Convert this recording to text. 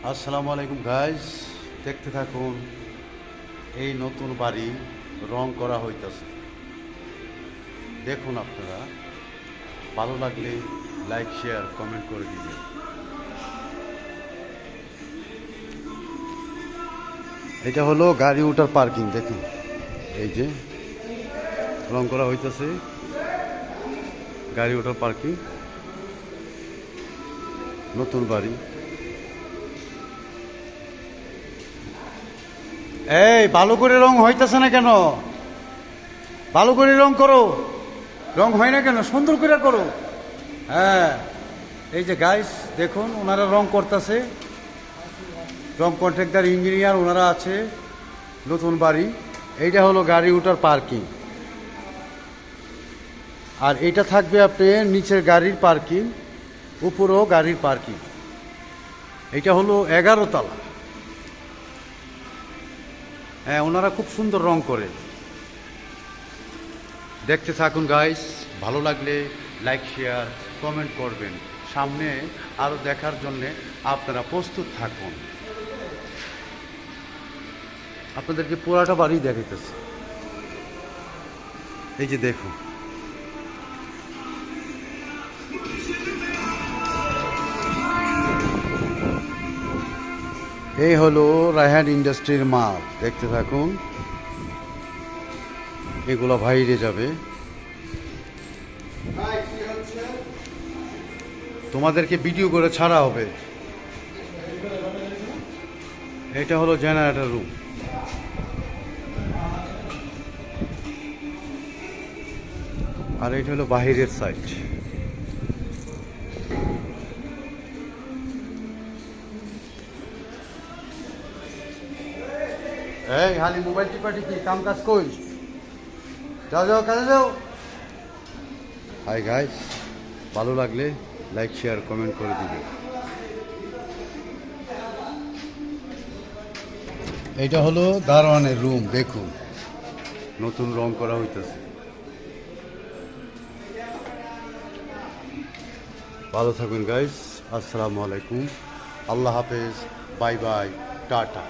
আসসালামু আলাইকুম গাইস, দেখতে থাকুন। এই নতুন বাড়ি রং করা হইতাছে, দেখুন আপনারা। ভালো লাগলে লাইক শেয়ার কমেন্ট করে দিবেন। এটা হলো গাড়ি ওঠার পার্কিং, দেখুন। এই যে রং করা হইতাছে, গাড়ি ওঠার পার্কিং, নতুন বাড়ি। এই ভালো করে রং হইতেছে না কেন? ভালো করে রং করো। রং হয় না কেন? সুন্দর করে করো। হ্যাঁ, এই যে গাইস দেখুন, ওনারা রং করতেছে। রং কন্ট্রাক্টর, ইঞ্জিনিয়ার ওনারা আছে। নতুন বাড়ি। এইটা হলো গাড়ি ওঠার পার্কিং, আর এটা থাকবে আপনার নিচের গাড়ির পার্কিং, উপরেও গাড়ির পার্কিং। এটা হলো 11 তলা। হ্যাঁ, ওনারা খুব সুন্দর রং করে। দেখতে থাকুন গাইস, ভালো লাগলে লাইক শেয়ার কমেন্ট করবেন। সামনে আরও দেখার জন্যে আপনারা প্রস্তুত থাকুন। আপনাদেরকে পুরাটা বাড়ি দেখাইতেছে। এই যে দেখুন, এই হলো রায়হান ইন্ডাস্ট্রির মাল। দেখতে থাকুন, এগুলো বাইরে যাবে। তোমাদেরকে ভিডিও করে ছাড়া হবে। এটা হলো জেনারেটর রুম। আর এটা হলো বাহিরের সাইড। এই খালি মোবাইল টিপাটি কি কাম কাজ কই? যাও যাও, কাজে যাও। হাই গাইস, ভালো লাগলে লাইক শেয়ার কমেন্ট করে দিবে। এইটা হলো দারোয়ানের রুম, দেখুন। নতুন রং করা হইতেছে। ভালো থাকুন গাইস। আসসালামু আলাইকুম, আল্লাহ হাফেজ, বাই বাই, টাটা।